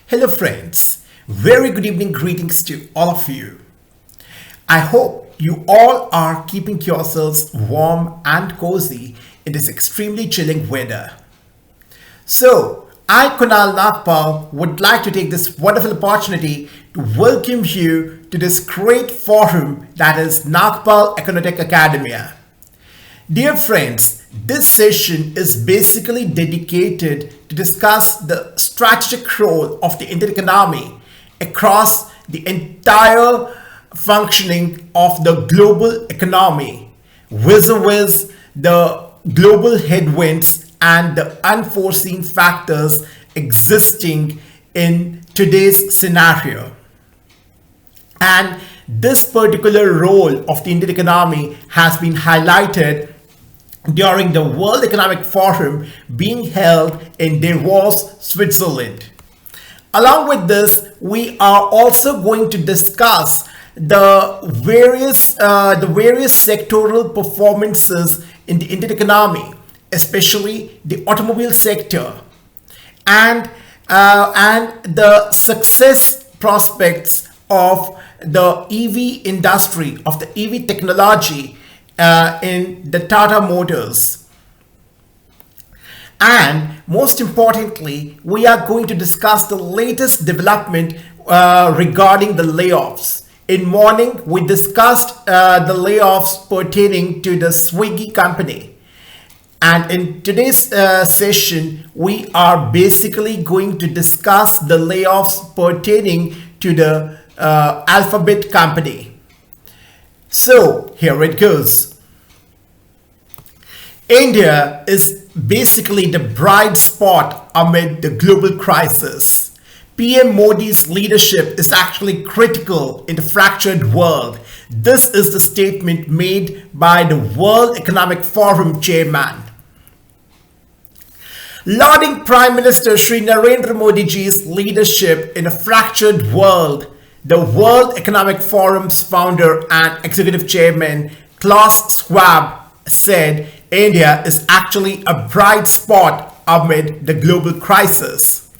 Hello friends, very good evening greetings to all of you. I hope you all are keeping yourselves warm and cozy in this extremely chilling weather. So, I Kunal Nagpal would like to take this wonderful opportunity to welcome you to this great forum that is Nagpal Econotech Academia. Dear friends, this session is basically dedicated to discuss the strategic role of the Indian economy across the entire functioning of the global economy, vis-a-vis the global headwinds and the unforeseen factors existing in today's scenario. And this particular role of the Indian economy has been highlighted during the World Economic Forum being held in Davos, Switzerland. Along with this, we are also going to discuss the various sectoral performances in the Indian economy, especially the automobile sector, and the success prospects of the EV industry, of the EV technology in the Tata Motors. And most importantly, we are going to discuss the latest development regarding the layoffs. In morning, we discussed the layoffs pertaining to the Swiggy company. And in today's session, we are basically going to discuss the layoffs pertaining to the Alphabet company. So here it goes. India is basically the bright spot amid the global crisis. PM Modi's leadership is actually critical in the fractured world. This is the statement made by the World Economic Forum chairman. Lauding Prime Minister Shri Narendra Modi ji's leadership in a fractured world, the World Economic Forum's founder and executive chairman Klaus Schwab said India is actually a bright spot amid the global crisis.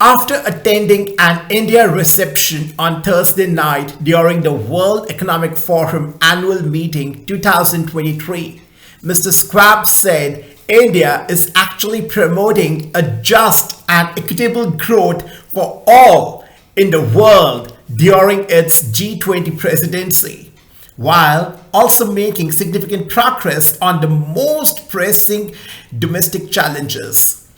After attending an India reception on Thursday night during the World Economic Forum annual meeting 2023, Mr. Schwab said India is actually promoting a just and equitable growth for all in the world during its G20 presidency, while also making significant progress on the most pressing domestic challenges.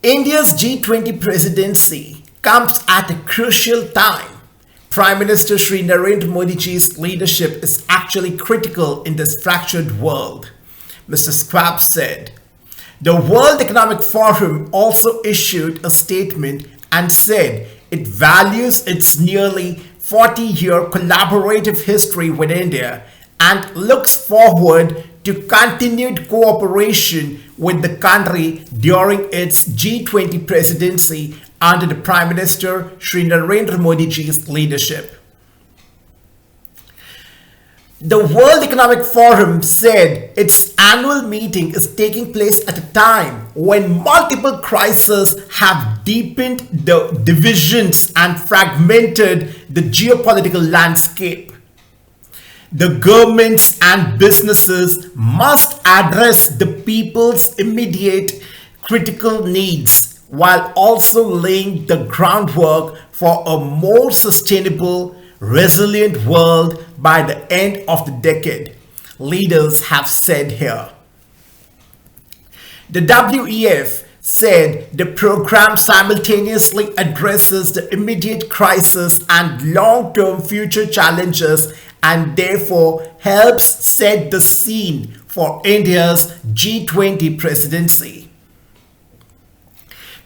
India's G20 presidency comes at a crucial time. Prime Minister Shri Narendra Modi ji's leadership is actually critical in this fractured world, Mr. Schwab said. The World Economic Forum also issued a statement and said it values its nearly 40-year collaborative history with India and looks forward to continued cooperation with the country during its G20 presidency under the Prime Minister Shri Narendra Modi ji's leadership. The World Economic Forum said its annual meeting is taking place at a time when multiple crises have deepened the divisions and fragmented the geopolitical landscape. The governments and businesses must address the people's immediate critical needs while also laying the groundwork for a more sustainable, resilient world by the end of the decade, leaders have said here. The WEF said the program simultaneously addresses the immediate crisis and long-term future challenges and therefore helps set the scene for India's G20 presidency.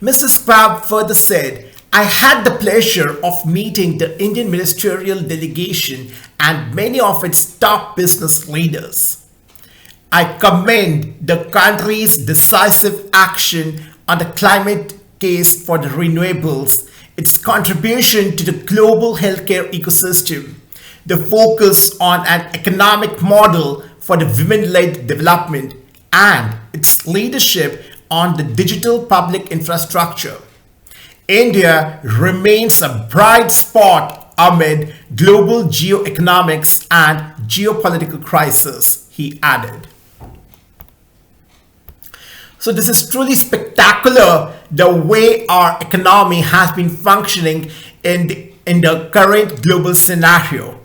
Mrs. Schwab further said, I had the pleasure of meeting the Indian ministerial delegation and many of its top business leaders. I commend the country's decisive action on the climate case for the renewables, its contribution to the global healthcare ecosystem, the focus on an economic model for the women-led development, and its leadership on the digital public infrastructure. India remains a bright spot amid global geoeconomics and geopolitical crisis, he added. So this is truly spectacular, the way our economy has been functioning in the current global scenario.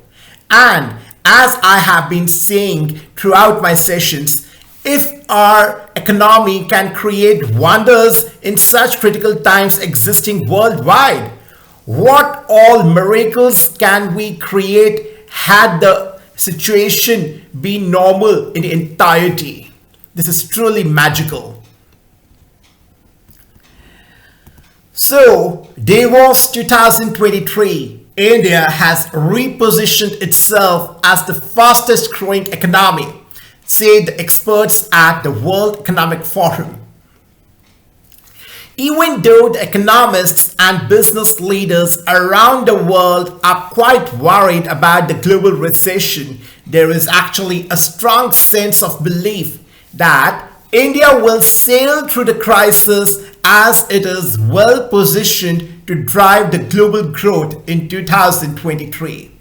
And as I have been saying throughout my sessions, if our economy can create wonders in such critical times existing worldwide, what all miracles can we create had the situation been normal in entirety? This is truly magical. So, Davos 2023, India has repositioned itself as the fastest growing economy, say the experts at the World Economic Forum. Even though the economists and business leaders around the world are quite worried about the global recession, there is actually a strong sense of belief that India will sail through the crisis as it is well positioned to drive the global growth in 2023.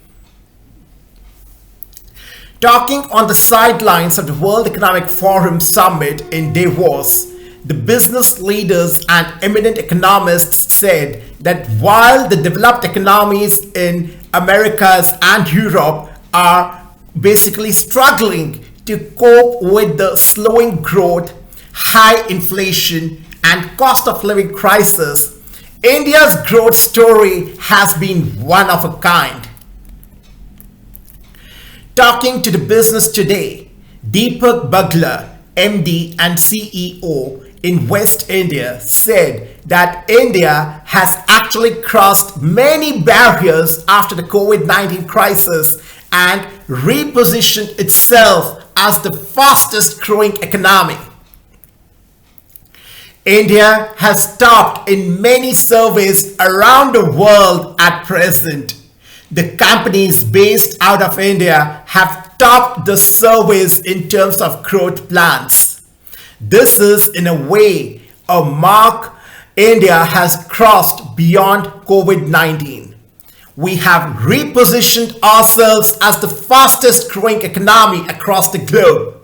Talking on the sidelines of the World Economic Forum Summit in Davos, the business leaders and eminent economists said that while the developed economies in Americas and Europe are basically struggling to cope with the slowing growth, high inflation, and cost of living crisis, India's growth story has been one of a kind. Talking to the Business Today, Deepak Bagla, MD and CEO in West India, said that India has actually crossed many barriers after the COVID-19 crisis and repositioned itself as the fastest growing economy. India has topped in many surveys around the world at present. The companies based out of India have topped the surveys in terms of growth plans. This is in a way a mark India has crossed beyond COVID-19. We have repositioned ourselves as the fastest growing economy across the globe.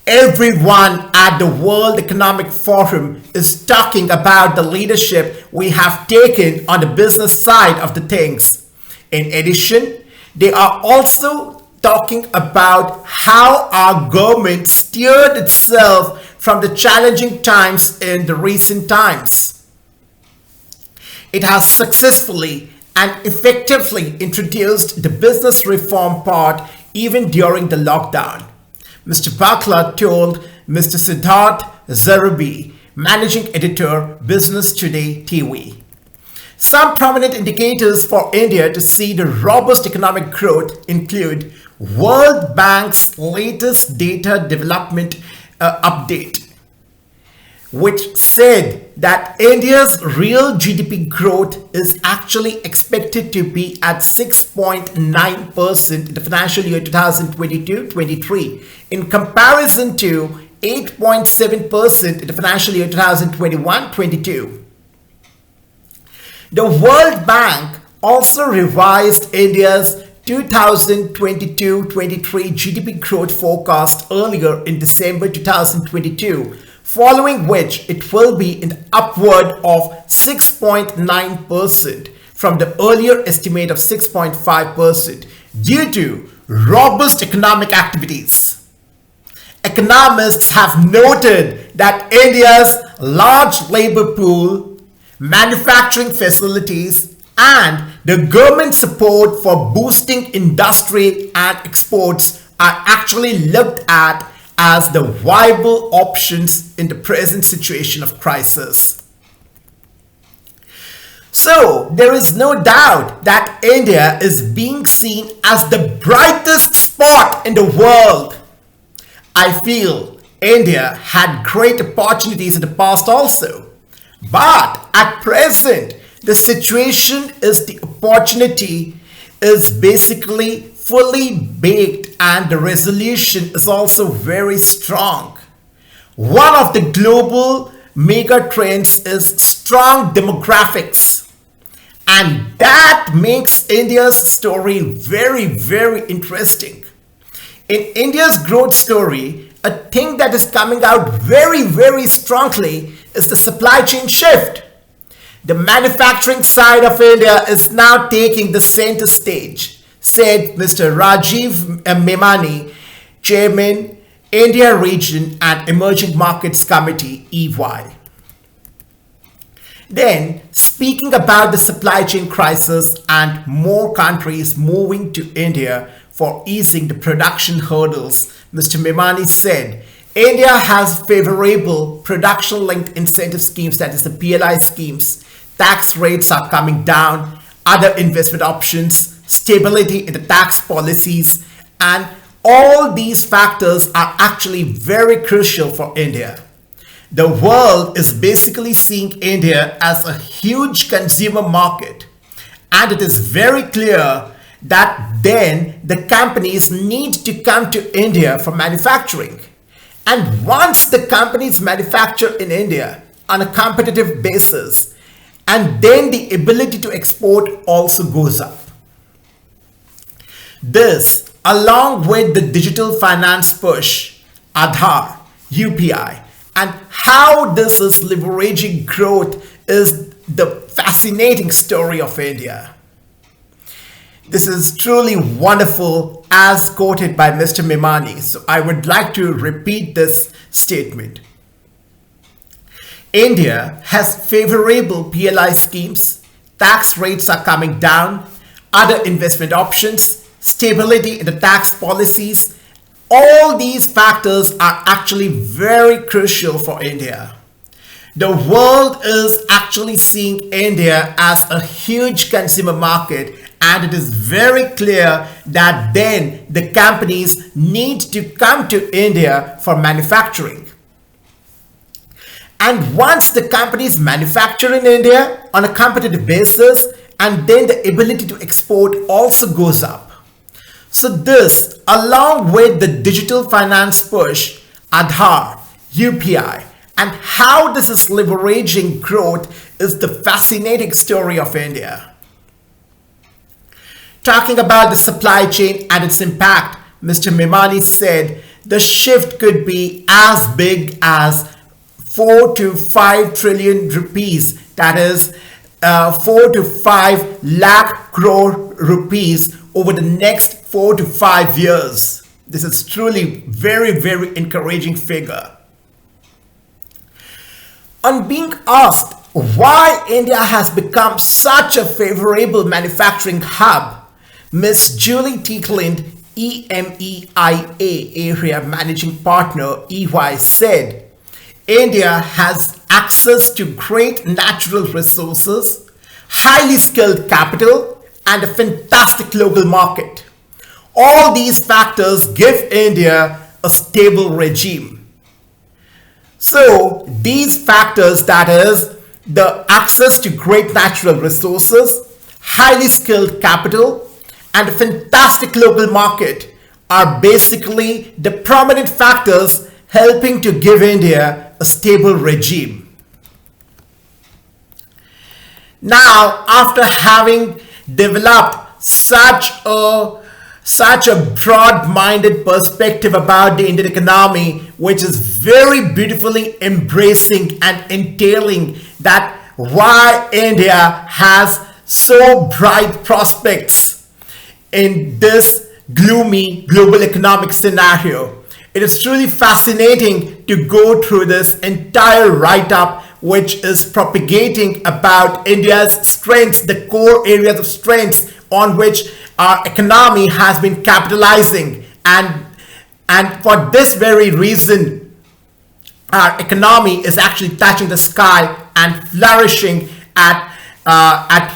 Everyone at the World Economic Forum is talking about the leadership we have taken on the business side of the things. In addition, they are also talking about how our government steered itself from the challenging times in the recent times. It has successfully and effectively introduced the business reform part even during the lockdown. Mr. Bakla told Mr. Siddharth Zarabi, Managing Editor, Business Today TV. Some prominent indicators for India to see the robust economic growth include World Bank's latest data development update, which said that India's real GDP growth is actually expected to be at 6.9% in the financial year 2022-23 in comparison to 8.7% in the financial year 2021-22. The World Bank also revised India's 2022-23 GDP growth forecast earlier in December 2022, following which it will be an upward of 6.9% from the earlier estimate of 6.5% due to robust economic activities. Economists have noted that India's large labor pool, manufacturing facilities, and the government support for boosting industry and exports are actually looked at as the viable options in the present situation of crisis. So, there is no doubt that India is being seen as the brightest spot in the world. I feel India had great opportunities in the past also. But at present, the situation is the opportunity is basically fully baked and the resolution is also very strong. One of the global mega trends is strong demographics. And that makes India's story very, very interesting. In India's growth story, a thing that is coming out very, very strongly is the supply chain shift. The manufacturing side of India is now taking the center stage, said Mr. Rajiv Memani, Chairman, India Region and Emerging Markets Committee, EY. Then, speaking about the supply chain crisis and more countries moving to India for easing the production hurdles, Mr. Memani said, India has favorable production-linked incentive schemes, that is the PLI schemes. Tax rates are coming down, other investment options, stability in the tax policies, and all these factors are actually very crucial for India. The world is basically seeing India as a huge consumer market, and it is very clear that then the companies need to come to India for manufacturing. And once the companies manufacture in India on a competitive basis, and then the ability to export also goes up. This, along with the digital finance push, Aadhaar, UPI, and how this is leveraging growth is the fascinating story of India. This is truly wonderful as quoted by Mr. Memani. So I would like to repeat this statement. India has favorable PLI schemes, tax rates are coming down, other investment options, stability in the tax policies. All these factors are actually very crucial for India. The world is actually seeing India as a huge consumer market, and it is very clear that then the companies need to come to India for manufacturing. And once the companies manufacture in India on a competitive basis, and then the ability to export also goes up. So this, along with the digital finance push, Aadhaar, UPI, and how this is leveraging growth is the fascinating story of India. Talking about the supply chain and its impact, Mr. Memani said the shift could be as big as 4 to 5 trillion rupees, that is 4 to 5 lakh crore rupees over the next 4 to 5 years. This is truly very, very encouraging figure. On being asked why India has become such a favorable manufacturing hub, Ms. Julie Tiekland, EMEIA Area Managing Partner, EY, said, India has access to great natural resources, highly skilled capital, and a fantastic local market. All these factors give India a stable regime. So these factors, that is the access to great natural resources, highly skilled capital, and a fantastic local market are basically the prominent factors helping to give India a stable regime. Now, after having developed such a broad-minded perspective about the Indian economy, which is very beautifully embracing and entailing that why India has so bright prospects in this gloomy global economic scenario. It is truly fascinating to go through this entire write-up, which is propagating about India's strengths, the core areas of strengths on which our economy has been capitalizing, and for this very reason our economy is actually touching the sky and flourishing at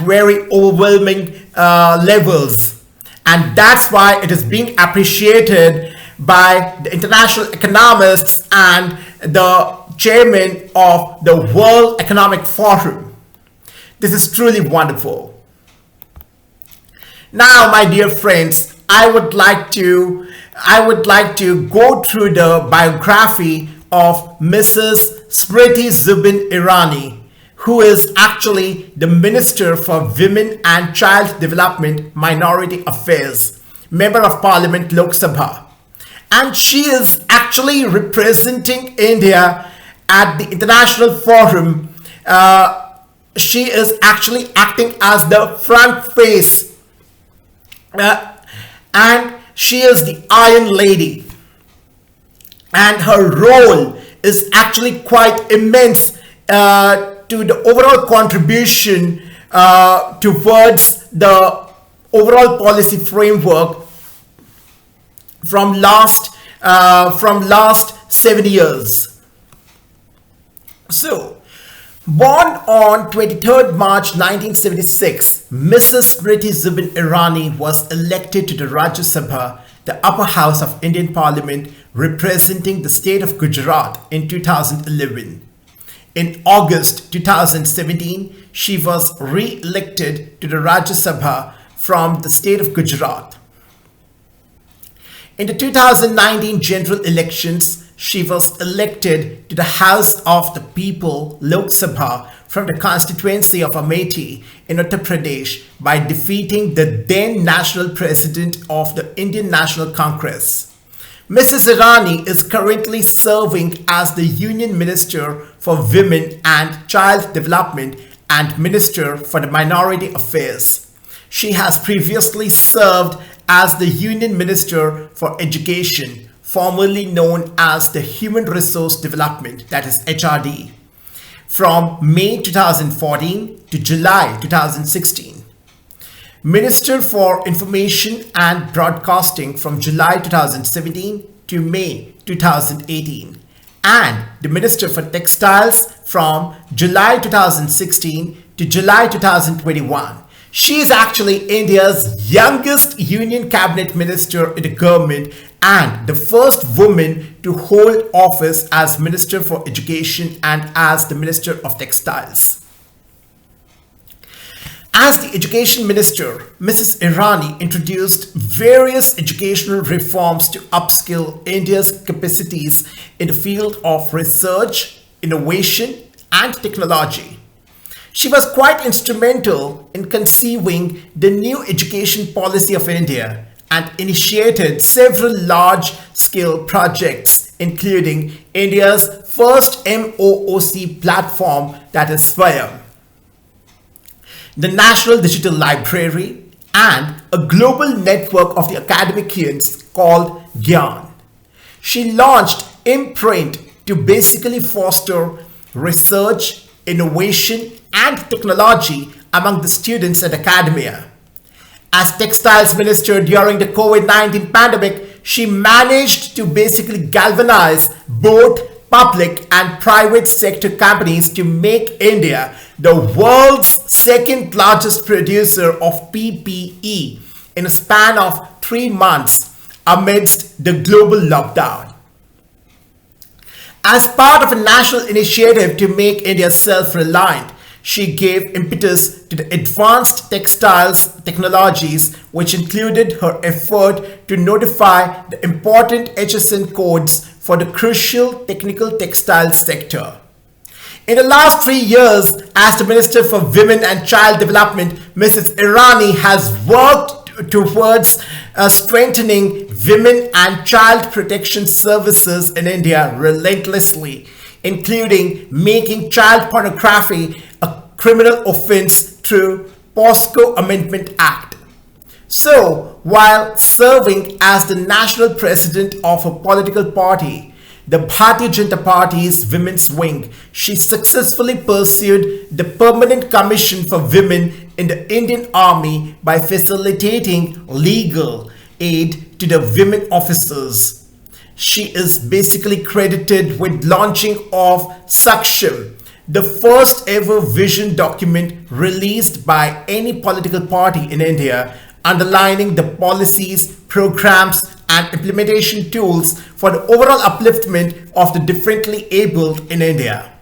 very overwhelming levels, and that's why it is being appreciated by the international economists and the chairman of the World Economic Forum. This is truly wonderful. Now, my dear friends, I would like to go through the biography of Mrs. Smriti Zubin Irani, who is actually the Minister for Women and Child Development Minority Affairs, Member of Parliament Lok Sabha. And she is actually representing India at the international forum. She is actually acting as the front face, and she is the Iron Lady, and her role is actually quite immense to the overall contribution towards the overall policy framework from last 7 years. So, born on 23rd March 1976, Mrs. Smriti Zubin Irani was elected to the Rajya Sabha, the upper house of Indian Parliament, representing the state of Gujarat in 2011. In August 2017, she was re-elected to the Rajya Sabha from the state of Gujarat. In the 2019 general elections, she was elected to the House of the People Lok Sabha from the constituency of Amethi in Uttar Pradesh by defeating the then National President of the Indian National Congress. Mrs. Irani is currently serving as the Union Minister for Women and Child Development and Minister for the Minority Affairs. She has previously served as the Union Minister for Education, formerly known as the Human Resource Development, that is HRD, from May 2014 to July 2016. Minister for Information and Broadcasting from July 2017 to May 2018, and the Minister for Textiles from July 2016 to July 2021. She is actually India's youngest Union Cabinet Minister in the government and the first woman to hold office as Minister for Education and as the Minister of Textiles. As the Education Minister, Mrs. Irani introduced various educational reforms to upskill India's capacities in the field of research, innovation, and technology. She was quite instrumental in conceiving the new education policy of India and initiated several large-scale projects, including India's first MOOC platform, that is Swayam, the National Digital Library, and a global network of the academicians called Gyan. She launched Imprint to basically foster research, innovation, and technology among the students at academia. As Textiles Minister during the COVID-19 pandemic, she managed to basically galvanize both public and private sector companies to make India the world's second largest producer of PPE in a span of 3 months amidst the global lockdown. As part of a national initiative to make India self-reliant, she gave impetus to the advanced textiles technologies, which included her effort to notify the important HSN codes for the crucial technical textile sector. In the last 3 years, as the Minister for Women and Child Development, Mrs. Irani has worked towards strengthening women and child protection services in India relentlessly, including making child pornography a criminal offense through POSCO Amendment Act. So, while serving as the national president of a political party, the Bharatiya Janata Party's women's wing, she successfully pursued the Permanent Commission for Women in the Indian Army by facilitating legal aid to the women officers. She is basically credited with launching of Saksham, the first ever vision document released by any political party in India, underlining the policies, programs, and implementation tools for the overall upliftment of the differently abled in India.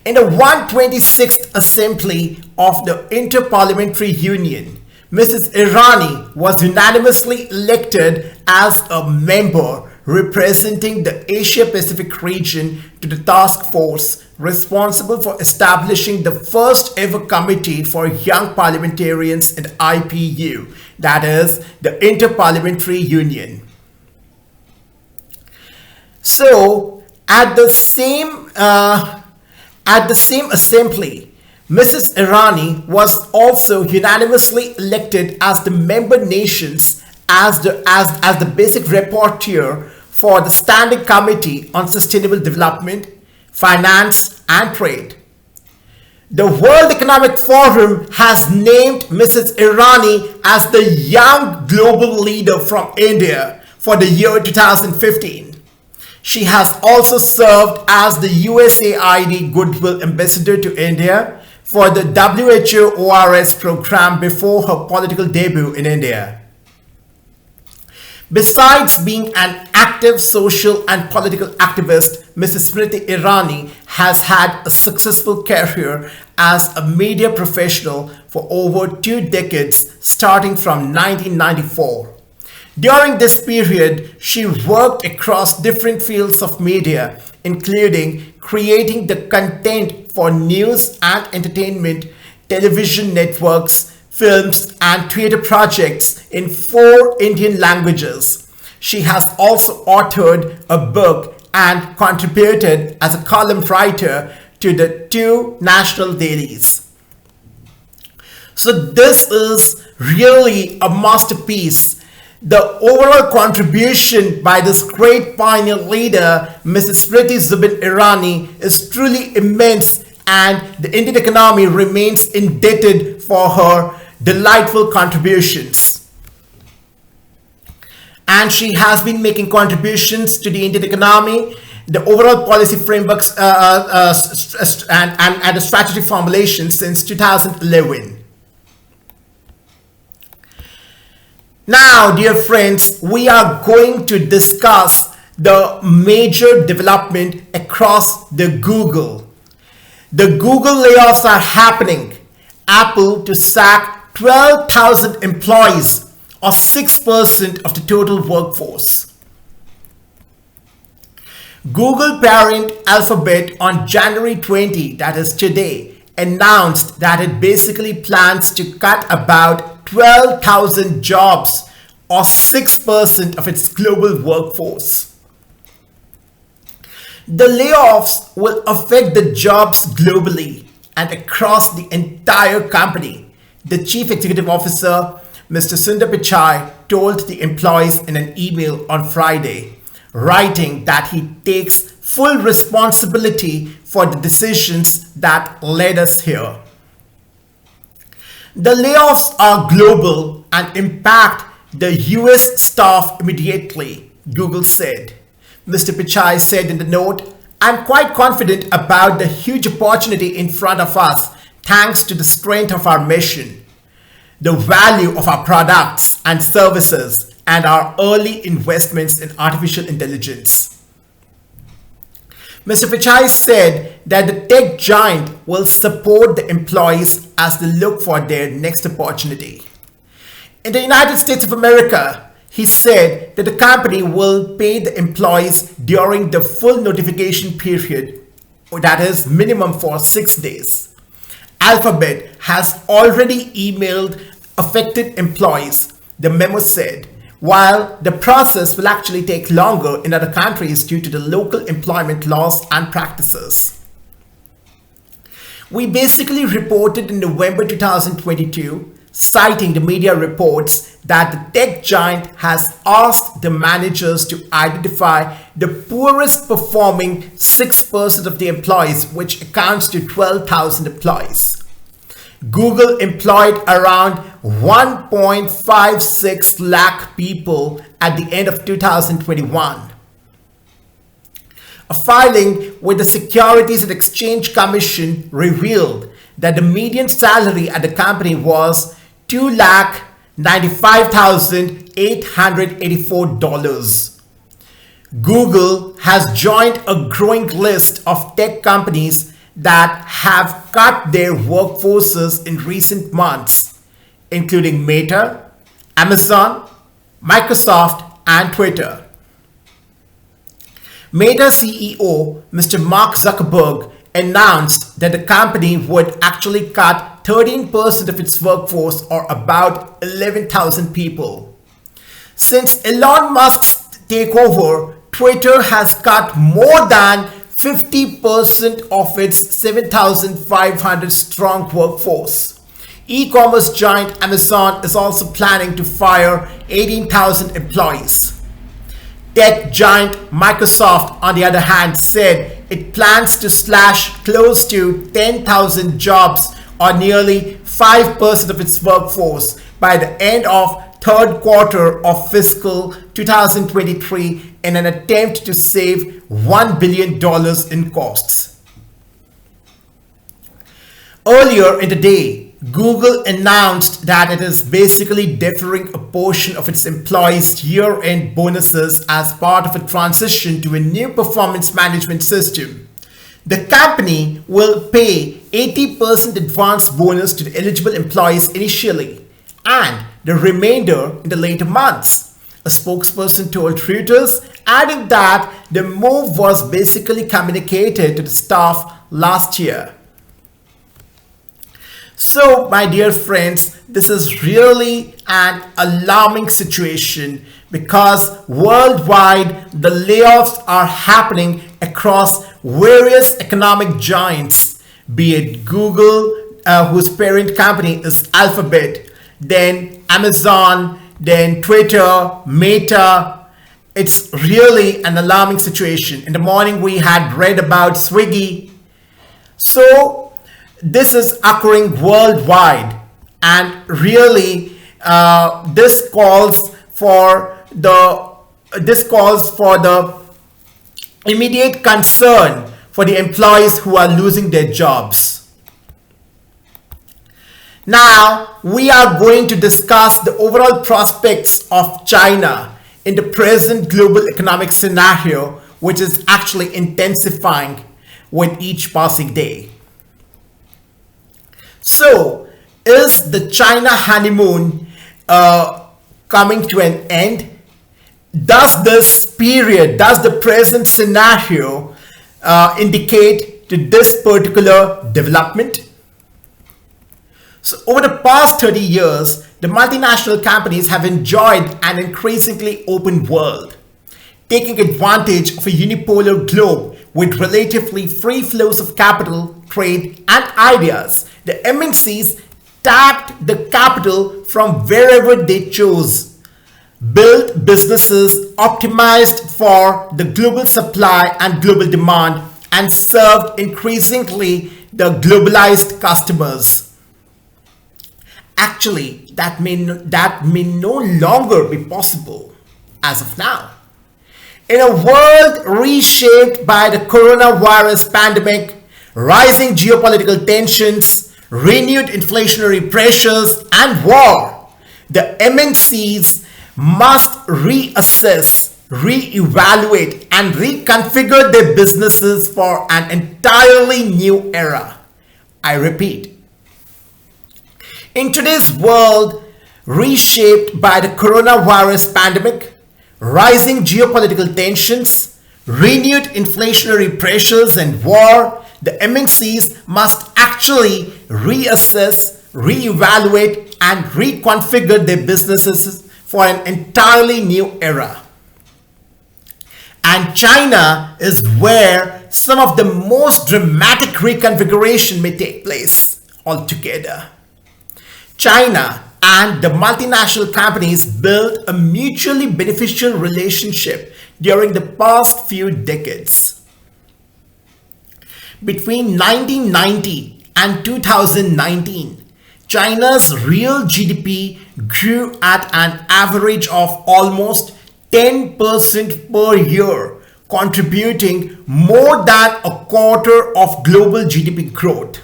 In the 126th Assembly of the Inter-Parliamentary Union, Mrs. Irani was unanimously elected as a member representing the Asia Pacific region to the task force responsible for establishing the first ever committee for young parliamentarians in the IPU, that is, the Inter-Parliamentary Union. So, at the same assembly, Mrs. Irani was also unanimously elected as the member nations as the basic rapporteur for the Standing Committee on Sustainable Development, Finance and Trade. The World Economic Forum has named Mrs. Irani as the young global leader from India for the year 2015. She has also served as the USAID Goodwill Ambassador to India for the WHO ORS program before her political debut in India. Besides being an active social and political activist, Mrs. Smriti Irani has had a successful career as a media professional for over 2 decades, starting from 1994. During this period, she worked across different fields of media, including creating the content for news and entertainment, television networks, films, and theatre projects in 4 Indian languages. She has also authored a book and contributed as a column writer to the 2 national dailies. So this is really a masterpiece. The overall contribution by this great pioneer leader, Mrs. Smriti Zubin Irani, is truly immense, and the Indian economy remains indebted for her delightful contributions. And she has been making contributions to the Indian economy, the overall policy frameworks and the strategy formulation since 2011. Now, dear friends, we are going to discuss the major development across the Google. The Google layoffs are happening. Apple to sack 12,000 employees, or 6% of the total workforce. Google parent Alphabet on January 20, that is today, announced that it basically plans to cut about 12,000 jobs, or 6% of its global workforce. The layoffs will affect the jobs globally and across the entire company, the Chief Executive Officer, Mr. Sundar Pichai, told the employees in an email on Friday, writing that he takes full responsibility for the decisions that led us here. The layoffs are global and impact the US staff immediately, Google said. Mr. Pichai said in the note, "I'm quite confident about the huge opportunity in front of us thanks to the strength of our mission, the value of our products and services, and our early investments in artificial intelligence." Mr. Pichai said that the tech giant will support the employees as they look for their next opportunity. In the United States of America, he said that the company will pay the employees during the full notification period, that is minimum for 6 days. Alphabet has already emailed affected employees, the memo said, while the process will actually take longer in other countries due to the local employment laws and practices. We basically reported in November 2022, citing the media reports, that the tech giant has asked the managers to identify the poorest performing 6% of the employees, which accounts to 12,000 employees. Google employed around 1.56 lakh people at the end of 2021. A filing with the Securities and Exchange Commission revealed that the median salary at the company was $2,95,884. Google has joined a growing list of tech companies that have cut their workforces in recent months, including Meta, Amazon, Microsoft, and Twitter. Meta CEO Mr. Mark Zuckerberg announced that the company would actually cut 13% of its workforce, or about 11,000 people. Since Elon Musk's takeover, Twitter has cut more than 50% of its 7,500 strong workforce. E-commerce giant Amazon is also planning to fire 18,000 employees. Tech giant Microsoft, on the other hand, said it plans to slash close to 10,000 jobs, or nearly 5% of its workforce, by the end of third quarter of fiscal 2023 in an attempt to save $1 billion in costs. Earlier in the day, Google announced that it is basically deferring a portion of its employees' year-end bonuses as part of a transition to a new performance management system. The company will pay 80% advance bonus to the eligible employees initially, and the remainder in the later months. A spokesperson told Reuters, adding that the move was basically communicated to the staff last year. So, my dear friends, this is really an alarming situation because worldwide the layoffs are happening across various economic giants, be it Google, whose parent company is Alphabet, then Amazon, then Twitter, Meta. It's really an alarming situation. In the morning we had read about Swiggy. So this is occurring worldwide, and really this calls for the immediate concern for the employees who are losing their jobs. Now we are going to discuss the overall prospects of China in the present global economic scenario, which is actually intensifying with each passing day. So, is the China honeymoon coming to an end? Does the present scenario indicate to this particular development? So, over the past 30 years, the multinational companies have enjoyed an increasingly open world, taking advantage of a unipolar globe with relatively free flows of capital, trade, and ideas. The MNCs tapped the capital from wherever they chose, built businesses optimized for the global supply and global demand, and served increasingly the globalized customers. Actually, that may no longer be possible as of now. In a world reshaped by the coronavirus pandemic, rising geopolitical tensions, renewed inflationary pressures, and war, the MNCs must reassess, reevaluate, and reconfigure their businesses for an entirely new era. I repeat. In today's world, reshaped by the coronavirus pandemic, rising geopolitical tensions, renewed inflationary pressures, and war, the MNCs must actually reassess, reevaluate, and reconfigure their businesses for an entirely new era. And China is where some of the most dramatic reconfiguration may take place altogether. China and the multinational companies built a mutually beneficial relationship during the past few decades. Between 1990 and 2019, China's real GDP grew at an average of almost 10% per year, contributing more than a quarter of global GDP growth.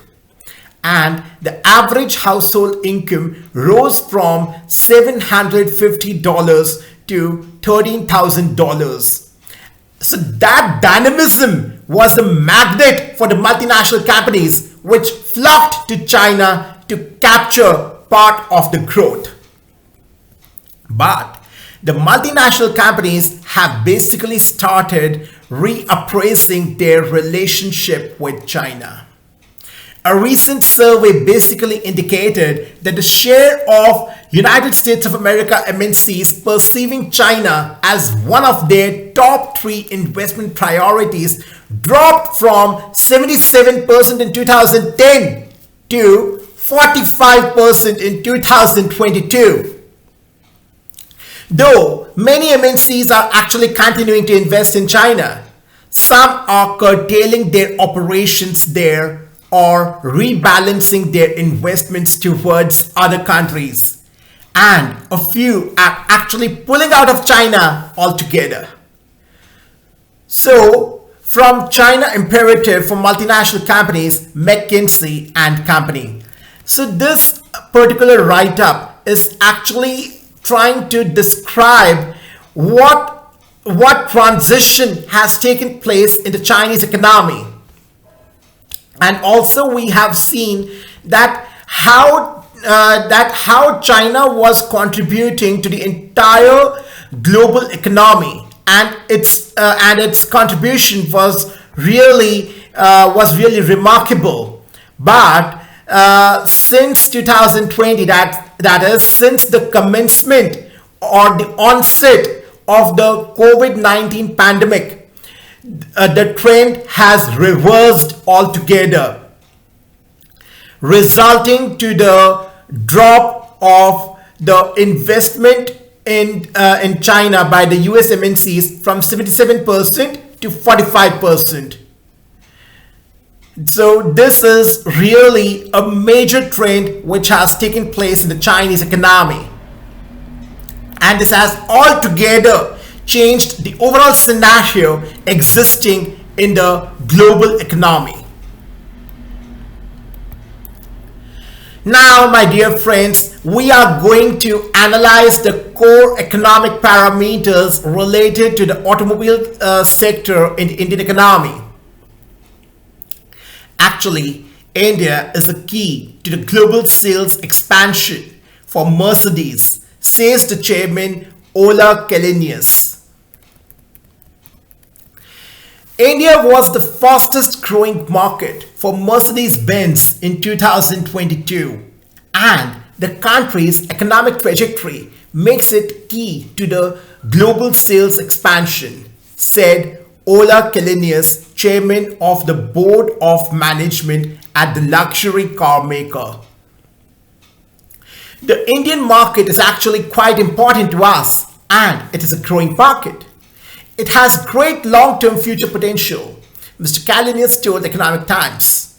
And the average household income rose from $750 to $13,000. So that dynamism was a magnet for the multinational companies, which flocked to China to capture part of the growth. But The multinational companies have basically started reappraising their relationship with China. A recent survey basically indicated that the share of United States of America MNCs perceiving China as one of their top 3 investment priorities dropped from 77% in 2010 to 45% in 2022. Though many MNCs are actually continuing to invest in China, some are curtailing their operations there or rebalancing their investments towards other countries, and a few are actually pulling out of China altogether. So, from China Imperative for Multinational Companies, McKinsey and Company. So this particular write-up is actually trying to describe what transition has taken place in the Chinese economy. And also we have seen that how China was contributing to the entire global economy, and its contribution was really remarkable. But since 2020, that is since the commencement or the onset of the COVID-19 pandemic, the trend has reversed altogether, resulting to the drop of the investment in China by the US MNCs from 77% to 45%. So this is really a major trend which has taken place in the Chinese economy, and this has altogether changed the overall scenario existing in the global economy. Now, my dear friends, we are going to analyze the core economic parameters related to the automobile sector in the Indian economy. Actually, India is the key to the global sales expansion for Mercedes, says the chairman Ola Källenius. India was the fastest growing market for Mercedes-Benz in 2022, and the country's economic trajectory makes it key to the global sales expansion, said Ola Källenius, chairman of the board of management at the luxury car maker. The Indian market is actually quite important to us, and it is a growing market. It has great long-term future potential, Mr. Källenius told Economic Times.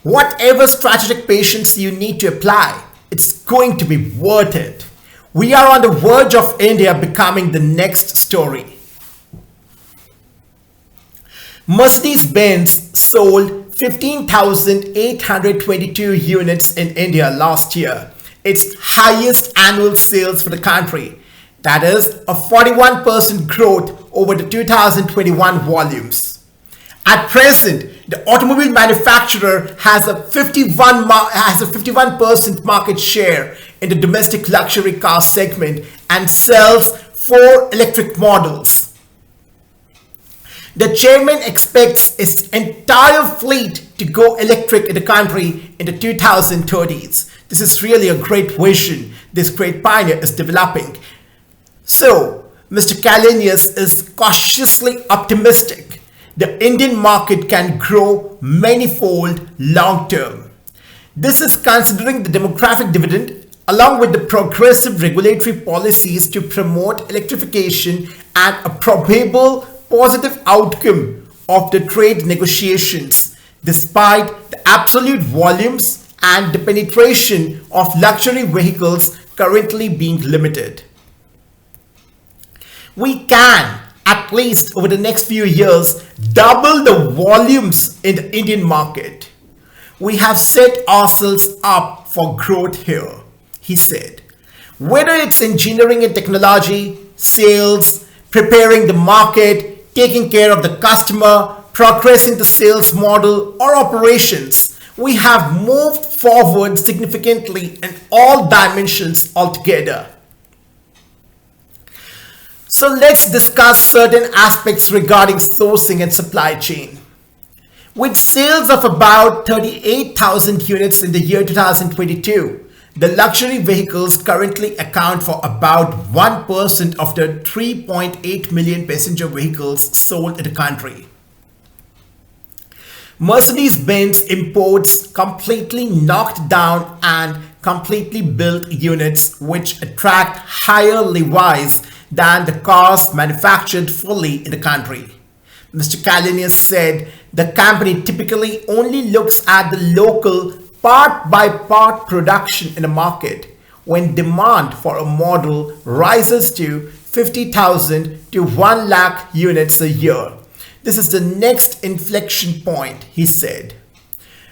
Whatever strategic patience you need to apply, it's going to be worth it. We are on the verge of India becoming the next story. Mercedes-Benz sold 15,822 units in India last year, its highest annual sales for the country. That is a 41% growth over the 2021 volumes. At present, the automobile manufacturer has a 51% market share in the domestic luxury car segment and sells 4 electric models. The chairman expects its entire fleet to go electric in the country in the 2030s. This is really a great vision this great pioneer is developing. So, Mr. Källenius is cautiously optimistic the Indian market can grow many-fold long-term. This is considering the demographic dividend along with the progressive regulatory policies to promote electrification and a probable positive outcome of the trade negotiations, despite the absolute volumes and the penetration of luxury vehicles currently being limited. We can, at least over the next few years, double the volumes in the Indian market. We have set ourselves up for growth here, he said. Whether it's engineering and technology, sales, preparing the market, taking care of the customer, progressing the sales model, or operations, we have moved forward significantly in all dimensions altogether. So let's discuss certain aspects regarding sourcing and supply chain. With sales of about 38,000 units in the year 2022, the luxury vehicles currently account for about 1% of the 3.8 million passenger vehicles sold in the country. Mercedes-Benz imports completely knocked down and completely built units which attract higher levies than the cars manufactured fully in the country. Mr. Kalanius said the company typically only looks at the local part-by-part production in the market when demand for a model rises to 50,000 to 1 lakh units a year. This is the next inflection point, he said.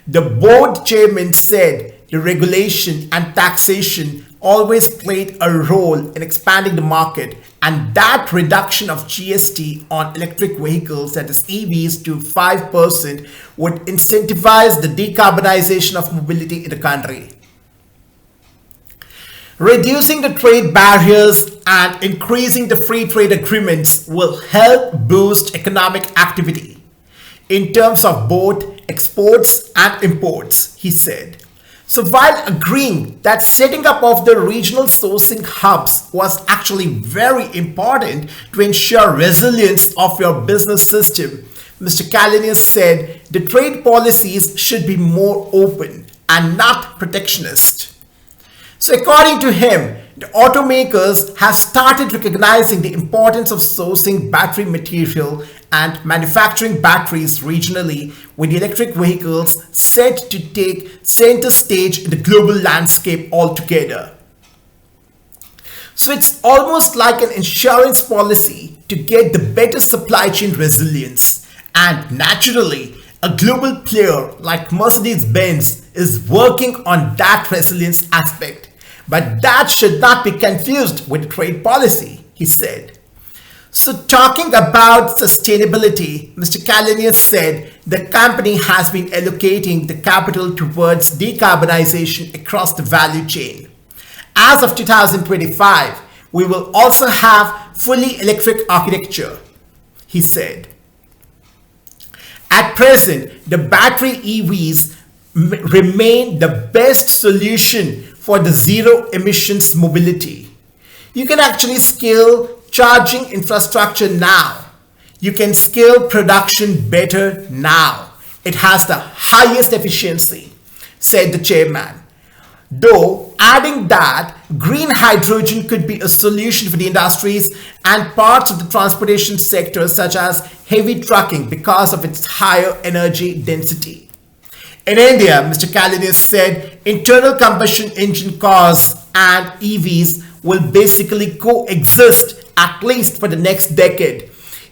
The board chairman said the regulation and taxation always played a role in expanding the market, and that reduction of GST on electric vehicles, that is EVs, to 5% would incentivize the decarbonization of mobility in the country. Reducing the trade barriers and increasing the free trade agreements will help boost economic activity in terms of both exports and imports, he said. So while agreeing that setting up of the regional sourcing hubs was actually very important to ensure resilience of your business system, Mr. Kalanius said the trade policies should be more open and not protectionist. So according to him, the automakers have started recognizing the importance of sourcing battery material and manufacturing batteries regionally, with the electric vehicles set to take center stage in the global landscape altogether. So it's almost like an insurance policy to get the better supply chain resilience. And naturally, a global player like Mercedes-Benz is working on that resilience aspect. But that should not be confused with trade policy, he said. So talking about sustainability, Mr. Kalanius said the company has been allocating the capital towards decarbonization across the value chain. As of 2025, we will also have fully electric architecture, he said. At present, the battery EVs remain the best solution for the zero emissions mobility. You can actually scale charging infrastructure now. You can scale production better now. It has the highest efficiency, said the chairman. Though adding that green hydrogen could be a solution for the industries and parts of the transportation sector such as heavy trucking because of its higher energy density. In India, Mr. Kalanius said internal combustion engine cars and EVs will basically coexist at least for the next decade,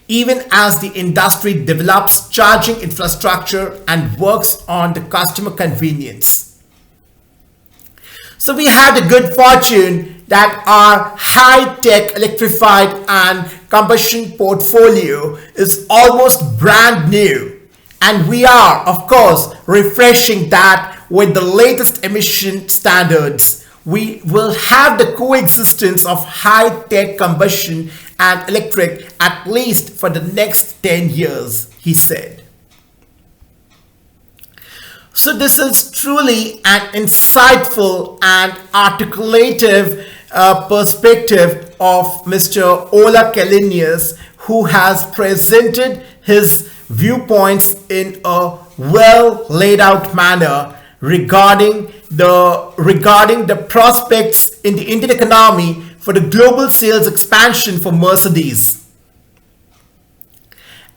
even as the industry develops charging infrastructure and works on the customer convenience. So we had the good fortune that our high-tech electrified and combustion portfolio is almost brand new. And we are, of course, refreshing that with the latest emission standards. We will have the coexistence of high-tech combustion and electric at least for the next 10 years, he said. So this is truly an insightful and articulative perspective of Mr. Ola Kalanius, who has presented his viewpoints in a well laid out manner regarding the prospects in the Indian economy for the global sales expansion for Mercedes.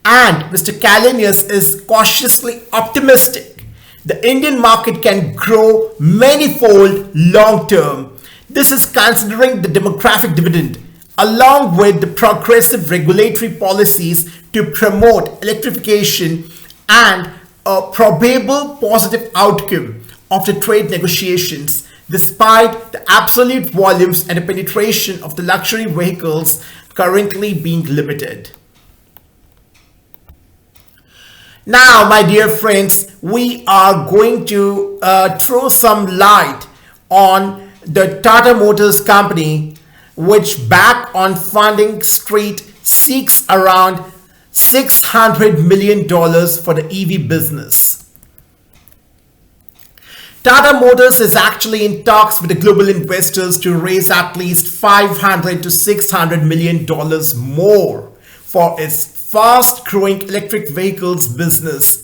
And Mr. Kalanius is cautiously optimistic. The Indian market can grow manyfold long term. This is considering the demographic dividend along with the progressive regulatory policies to promote electrification and a probable positive outcome of the trade negotiations, despite the absolute volumes and the penetration of the luxury vehicles currently being limited. Now, my dear friends, we are going to throw some light on the Tata Motors company which back on Funding Street seeks around $600 million for the EV business. Tata Motors is actually in talks with the global investors to raise at least $500 to $600 million more for its fast-growing electric vehicles business,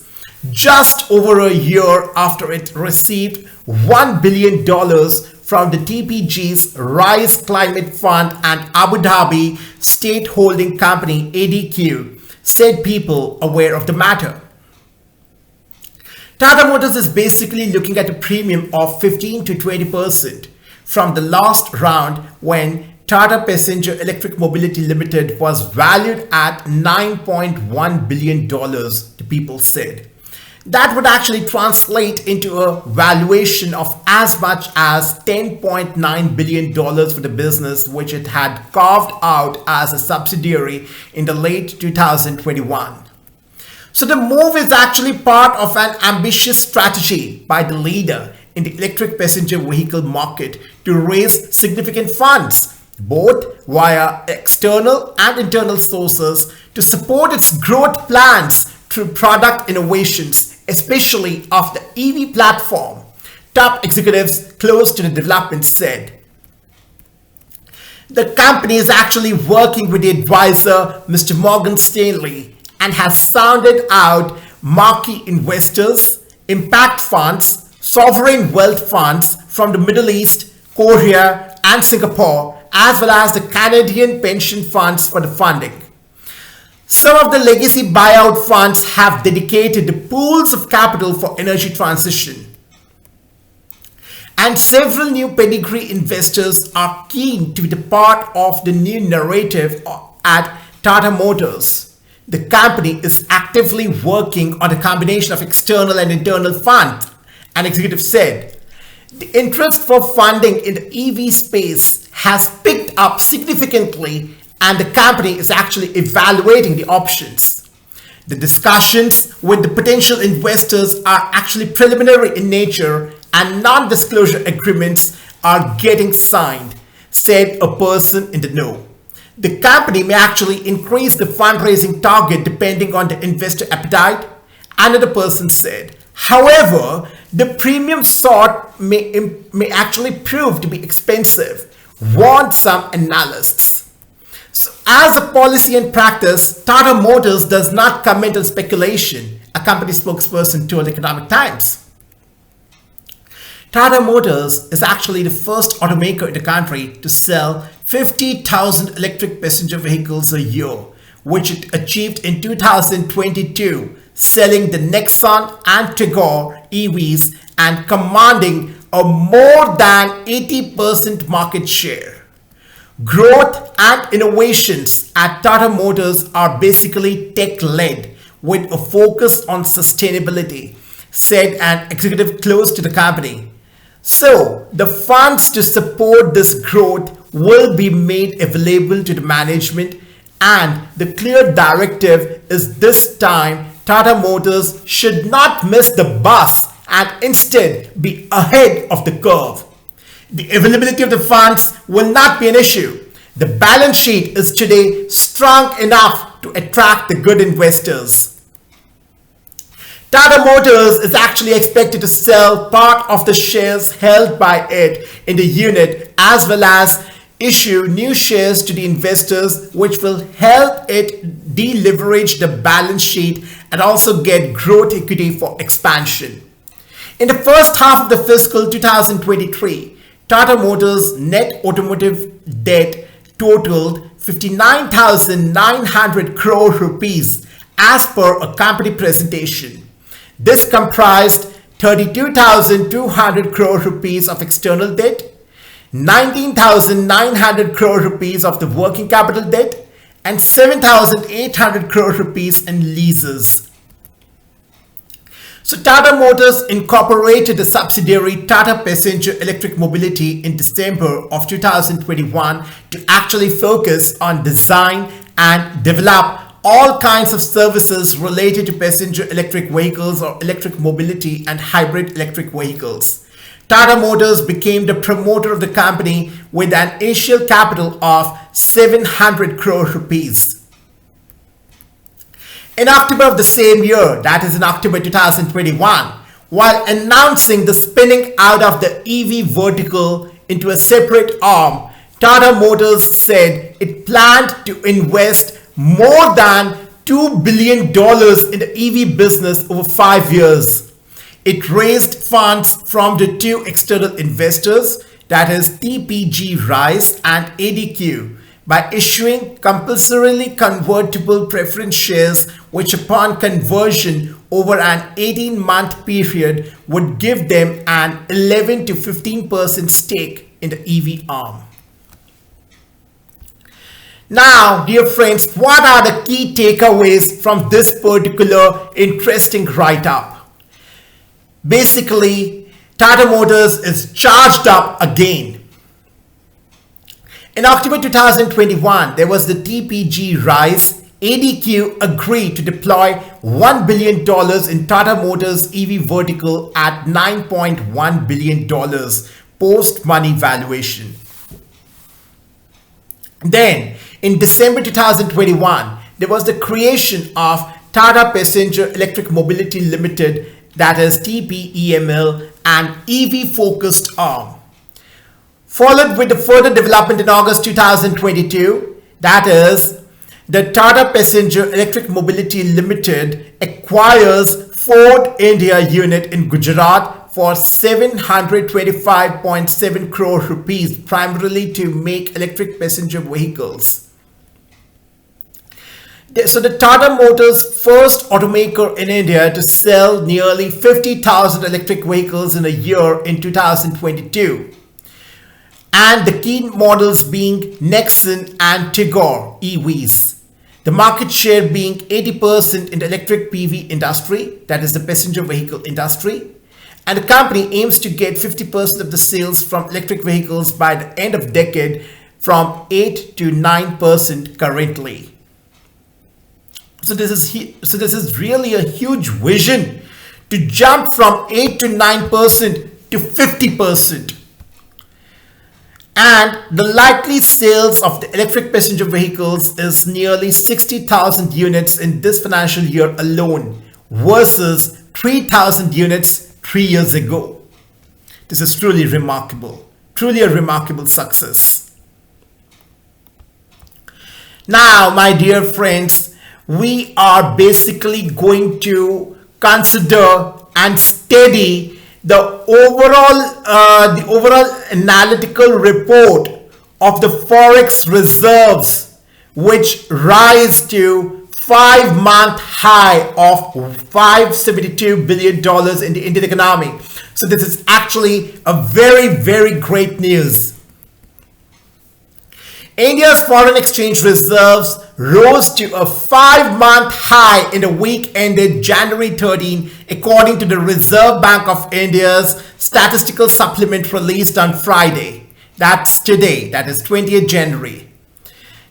just over a year after it received $1 billion from the TPG's Rise Climate Fund and Abu Dhabi state holding company ADQ, said people aware of the matter. Tata Motors is basically looking at a premium of 15 to 20% from the last round when Tata Passenger Electric Mobility Limited was valued at $9.1 billion, the people said. That would actually translate into a valuation of as much as $10.9 billion for the business, which it had carved out as a subsidiary in the late 2021. So the move is actually part of an ambitious strategy by the leader in the electric passenger vehicle market to raise significant funds, both via external and internal sources, to support its growth plans through product innovations, especially of the EV platform, top executives close to the development said. The company is actually working with the advisor, Mr. Morgan Stanley, and has sounded out marquee investors, impact funds, sovereign wealth funds from the Middle East, Korea, and Singapore, as well as the Canadian pension funds for the funding. Some of the legacy buyout funds have dedicated the pools of capital for energy transition. And several new pedigree investors are keen to be the part of the new narrative at Tata Motors. The company is actively working on a combination of external and internal funds, an executive said. The interest for funding in the EV space has picked up significantly, and the company is actually evaluating the options. The discussions with the potential investors are actually preliminary in nature, and non-disclosure agreements are getting signed, said a person in the know. The company may actually increase the fundraising target depending on the investor appetite, another person said. However, the premium sought may actually prove to be expensive, warned some analysts. So, as a policy and practice, Tata Motors does not comment on speculation, a company spokesperson told Economic Times. Tata Motors is actually the first automaker in the country to sell 50,000 electric passenger vehicles a year, which it achieved in 2022, selling the Nexon and Tigor EVs and commanding a more than 80% market share. Growth and innovations at Tata Motors are basically tech-led with a focus on sustainability, said an executive close to the company. So, the funds to support this growth will be made available to the management, and the clear directive is this time Tata Motors should not miss the bus and instead be ahead of the curve. The availability of the funds will not be an issue. The balance sheet is today strong enough to attract the good investors. Tata Motors is actually expected to sell part of the shares held by it in the unit as well as issue new shares to the investors, which will help it deleverage the balance sheet and also get growth equity for expansion. In the first half of the fiscal 2023, Tata Motors' net automotive debt totaled 59,900 crore rupees as per a company presentation. This comprised 32,200 crore rupees of external debt, 19,900 crore rupees of the working capital debt, and 7,800 crore rupees in leases. So Tata Motors incorporated the subsidiary Tata Passenger Electric Mobility in December of 2021 to actually focus on design and develop all kinds of services related to passenger electric vehicles or electric mobility and hybrid electric vehicles. Tata Motors became the promoter of the company with an initial capital of 700 crore rupees. In October of the same year, that is in October 2021, while announcing the spinning out of the EV vertical into a separate arm, Tata Motors said it planned to invest more than $2 billion in the EV business over 5 years. It raised funds from the two external investors, that is TPG Rise and ADQ, by issuing compulsorily convertible preference shares which upon conversion over an 18-month period would give them an 11 to 15% stake in the EV arm. Now, dear friends, what are the key takeaways from this particular interesting write-up? Basically, Tata Motors is charged up again. In October 2021, there was the TPG Rise. ADQ agreed to deploy $1 billion in Tata Motors EV vertical at $9.1 billion post-money valuation. Then, in December 2021, there was the creation of Tata Passenger Electric Mobility Limited, that is TPEML, an EV-focused arm. Followed with the further development in August 2022, that is, the Tata Passenger Electric Mobility Limited acquires Ford India unit in Gujarat for 725.7 crore rupees, primarily to make electric passenger vehicles. So the Tata Motors, first automaker in India to sell nearly 50,000 electric vehicles in a year in 2022. And the key models being Nexon and Tigor EVs. The market share being 80% in the electric PV industry, that is the passenger vehicle industry. And the company aims to get 50% of the sales from electric vehicles by the end of the decade from 8 to 9% currently. So this is really a huge vision to jump from 8 to 9% to 50%. And the likely sales of the electric passenger vehicles is nearly 60,000 units in this financial year alone versus 3,000 units 3 years ago. This is truly remarkable, truly a remarkable success. Now, my dear friends, we are basically going to consider and study the overall analytical report of the forex reserves, which rise to 5-month high of $572 billion in the Indian economy. So this is actually a very, very great news. India's foreign exchange reserves rose to a 5-month high in the week ended January 13, according to the Reserve Bank of India's statistical supplement released on Friday. That's today, that is 20th January.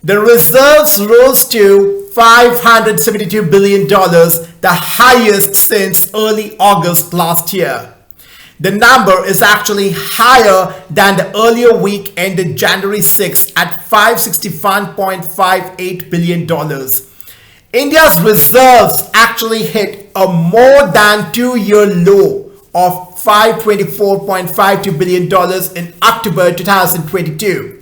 The reserves rose to $572 billion, the highest since early August last year. The number is actually higher than the earlier week ended January 6 at $561.58 billion. India's reserves actually hit a more than 2-year low of $524.52 billion in October 2022.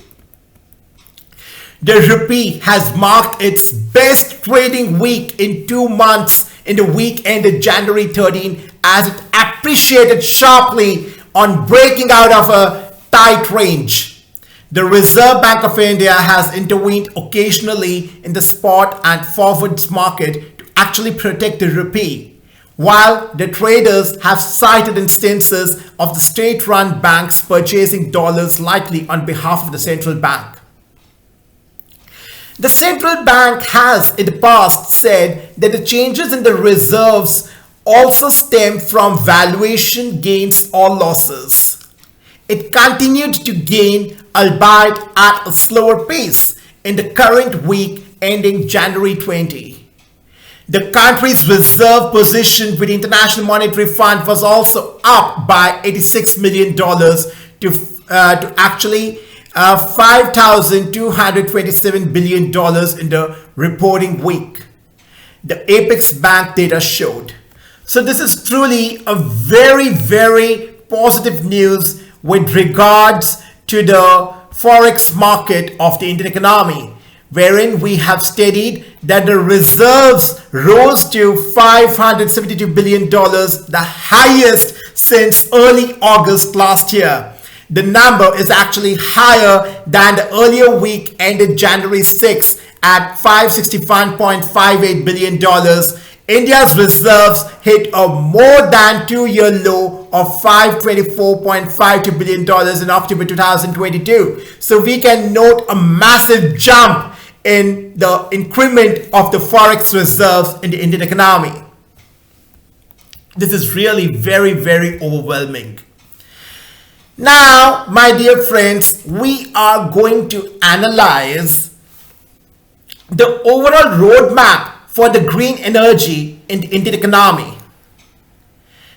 The rupee has marked its best trading week in 2 months in the week ended January 13 as it appreciated sharply on breaking out of a tight range. The Reserve Bank of India has intervened occasionally in the spot and forwards market to actually protect the rupee, while the traders have cited instances of the state-run banks purchasing dollars likely on behalf of the central bank. The central bank has in the past said that the changes in the reserves also stem from valuation gains or losses. It continued to gain, albeit at a slower pace, in the current week ending January 20. The country's reserve position with the International Monetary Fund was also up by $86 million to actually $5,227 billion in the reporting week, the Apex Bank data showed. So this is truly a very, very positive news with regards to the forex market of the Indian economy, wherein we have studied that the reserves rose to $572 billion, the highest since early August last year. The number is actually higher than the earlier week ended January 6 at $561.58 billion. India's reserves hit a more than 2-year low of $524.52 billion in October 2022. So we can note a massive jump in the increment of the forex reserves in the Indian economy. This is really very, very overwhelming. Now, my dear friends, we are going to analyze the overall roadmap for the green energy in the Indian economy.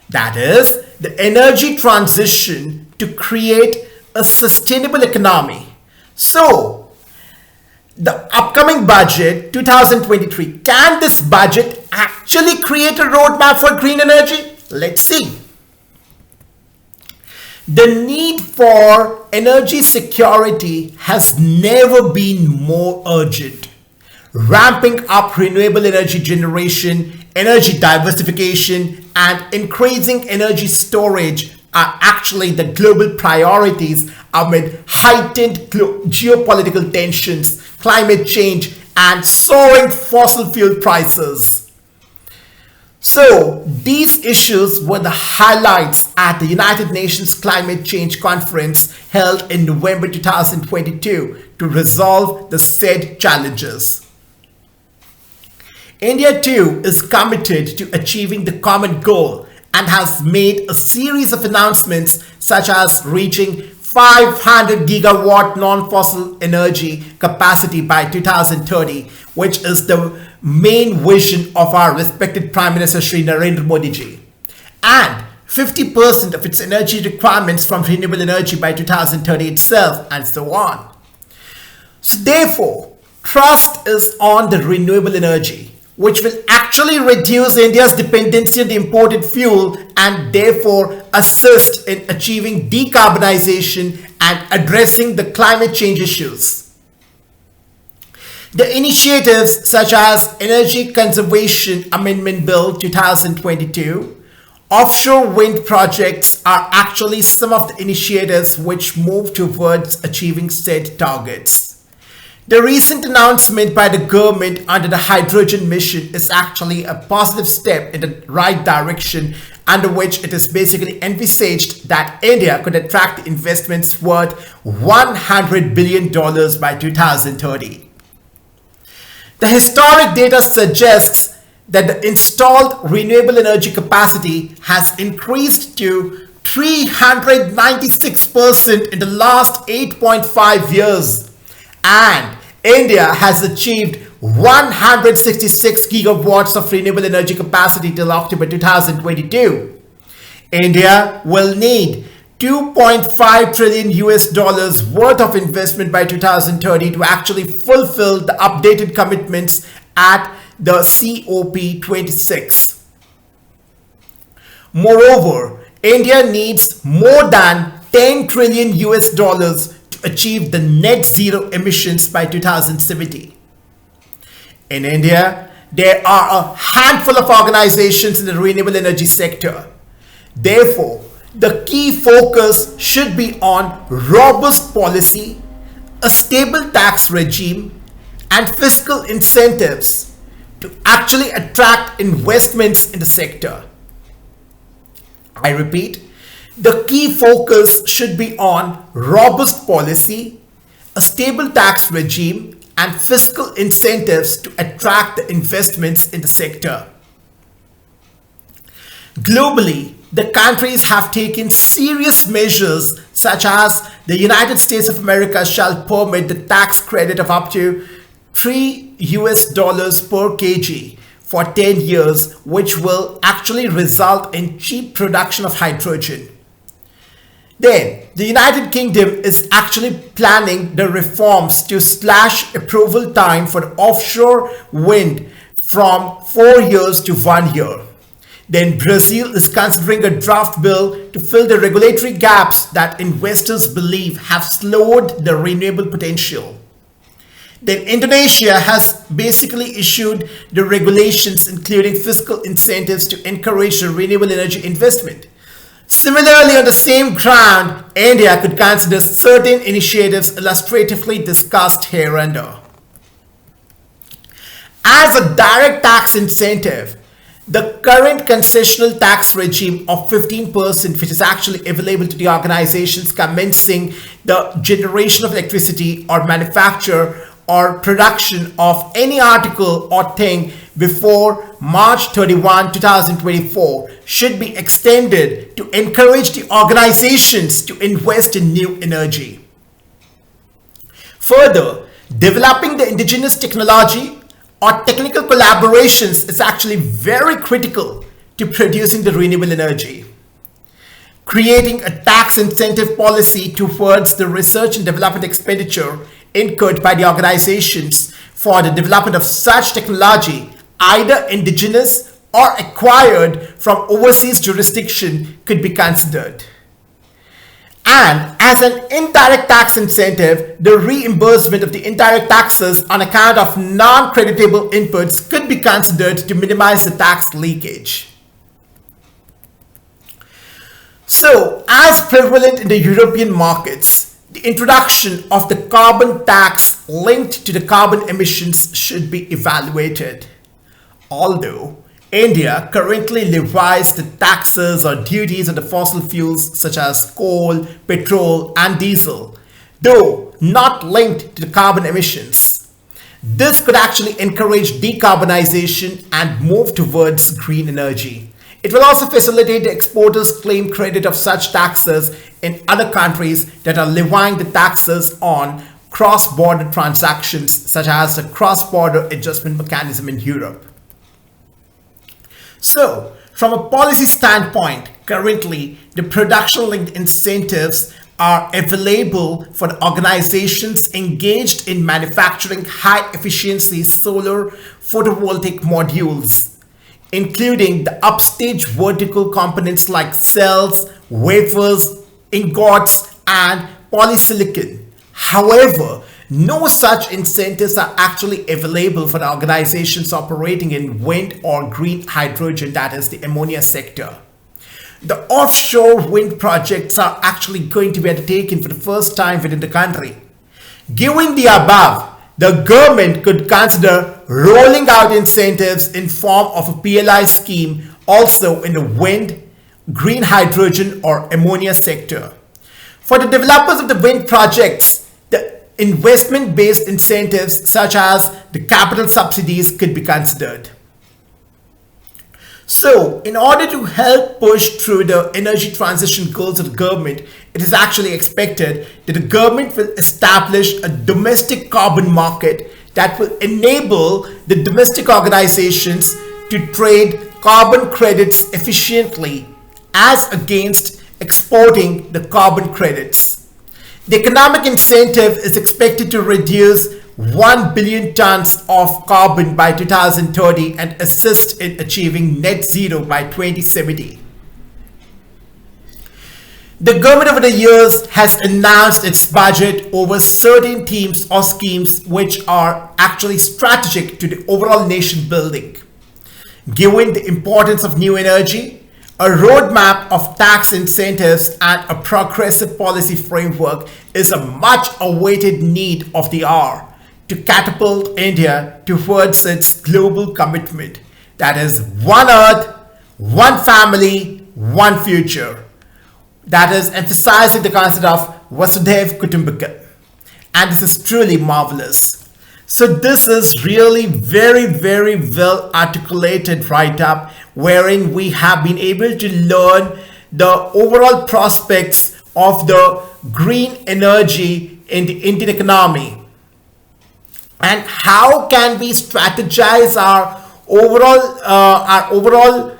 That is, the energy transition to create a sustainable economy. So, the upcoming budget 2023, can this budget actually create a roadmap for green energy? Let's see. The need for energy security has never been more urgent. Ramping up renewable energy generation, energy diversification, and increasing energy storage are actually the global priorities amid heightened geopolitical tensions, climate change, and soaring fossil fuel prices. So, these issues were the highlights at the United Nations Climate Change Conference held in November 2022 to resolve the said challenges. India too is committed to achieving the common goal and has made a series of announcements such as reaching 500 gigawatt non-fossil energy capacity by 2030, which is the main vision of our respected Prime Minister Shri Narendra Modi ji, and 50% of its energy requirements from renewable energy by 2030 itself, and so on. So therefore, trust is on the renewable energy, which will actually reduce India's dependency on the imported fuel and therefore assist in achieving decarbonization and addressing the climate change issues. The initiatives such as Energy Conservation Amendment Bill 2022, offshore wind projects are actually some of the initiatives which move towards achieving said targets. The recent announcement by the government under the hydrogen mission is actually a positive step in the right direction, under which it is basically envisaged that India could attract investments worth $100 billion by 2030. The historic data suggests that the installed renewable energy capacity has increased to 396% in the last 8.5 years, and India has achieved 166 gigawatts of renewable energy capacity till October 2022. India will need $2.5 trillion worth of investment by 2030 to actually fulfill the updated commitments at the COP26. Moreover, India needs more than $10 trillion to achieve the net zero emissions by 2070. In India, there are a handful of organizations in the renewable energy sector. Therefore, the key focus should be on robust policy, a stable tax regime, and fiscal incentives to actually attract investments in the sector. I repeat, the key focus should be on robust policy, a stable tax regime, and fiscal incentives to attract the investments in the sector. Globally, the countries have taken serious measures such as the United States of America shall permit the tax credit of up to $3 per kg for 10 years, which will actually result in cheap production of hydrogen. Then, the United Kingdom is actually planning the reforms to slash approval time for offshore wind from 4 years to 1 year. Then Brazil is considering a draft bill to fill the regulatory gaps that investors believe have slowed the renewable potential. Then Indonesia has basically issued the regulations including fiscal incentives to encourage the renewable energy investment. Similarly, on the same ground, India could consider certain initiatives illustratively discussed hereunder. As a direct tax incentive, the current concessional tax regime of 15%, which is actually available to the organizations commencing the generation of electricity or manufacture or production of any article or thing before March 31, 2024 should be extended to encourage the organizations to invest in new energy. Further, developing the indigenous technology or technical collaborations is actually very critical to producing the renewable energy. Creating a tax incentive policy towards the research and development expenditure incurred by the organizations for the development of such technology, either indigenous or acquired from overseas jurisdiction, could be considered. And as an indirect tax incentive, the reimbursement of the indirect taxes on account of non-creditable inputs could be considered to minimize the tax leakage. So, as prevalent in the European markets, the introduction of the carbon tax linked to the carbon emissions should be evaluated. Although India currently levies the taxes or duties on the fossil fuels such as coal, petrol and diesel, though not linked to the carbon emissions. This could actually encourage decarbonization and move towards green energy. It will also facilitate the exporters' claim credit of such taxes in other countries that are levying the taxes on cross-border transactions, such as the cross-border adjustment mechanism in Europe. So, from a policy standpoint, currently the production-linked incentives are available for the organizations engaged in manufacturing high-efficiency solar photovoltaic modules, including the upstage vertical components like cells, wafers, ingots, and polysilicon. However, no such incentives are actually available for the organizations operating in wind or green hydrogen, that is the ammonia sector. The offshore wind projects are actually going to be undertaken for the first time within the country. Given the above, the government could consider rolling out incentives in form of a PLI scheme also in the wind, green hydrogen or ammonia sector. For the developers of the wind projects, the investment-based incentives such as the capital subsidies could be considered. So, in order to help push through the energy transition goals of the government, it is actually expected that the government will establish a domestic carbon market that will enable the domestic organizations to trade carbon credits efficiently as against exporting the carbon credits. The economic incentive is expected to reduce 1 billion tons of carbon by 2030 and assist in achieving net zero by 2070. The government over the years has announced its budget over certain themes or schemes which are actually strategic to the overall nation building. Given the importance of new energy, a roadmap of tax incentives and a progressive policy framework is a much awaited need of the hour to catapult India towards its global commitment, that is one earth, one family, one future. That is emphasizing the concept of Vasudhaiv Kutumbakam. And this is truly marvelous. So this is really very well articulated write-up wherein we have been able to learn the overall prospects of the green energy in the Indian economy. and how can we strategize our overall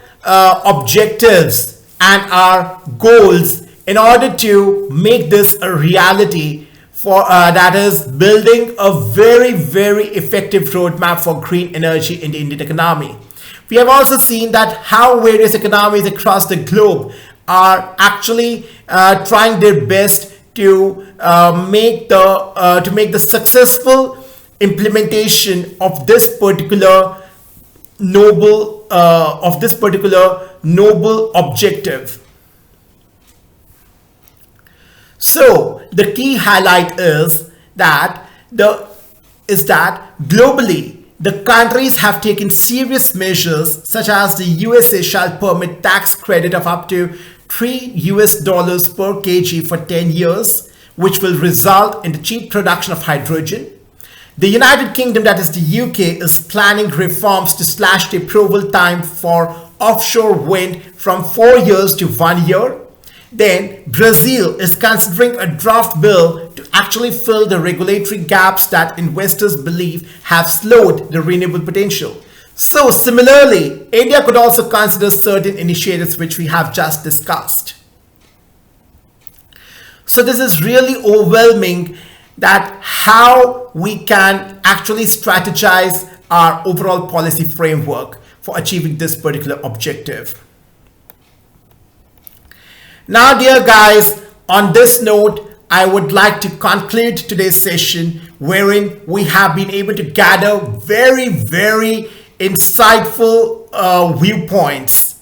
objectives and our goals in order to make this a reality for that is building a very very effective roadmap for green energy in the Indian economy. We have also seen that how various economies across the globe are actually trying their best to make the successful implementation of this particular noble objective. So the key highlight is that globally the countries have taken serious measures, such as the USA shall permit tax credit of up to $3 per kg for 10 years, which will result in the cheap production of hydrogen. The United Kingdom, that is the UK, is planning reforms to slash the approval time for offshore wind from 4 years to 1 year. Then Brazil is considering a draft bill to actually fill the regulatory gaps that investors believe have slowed the renewable potential. So similarly, India could also consider certain initiatives which we have just discussed. So this is really overwhelming that how we can actually strategize our overall policy framework for achieving this particular objective. Now, dear guys, on this note, I would like to conclude today's session wherein we have been able to gather very, very insightful viewpoints,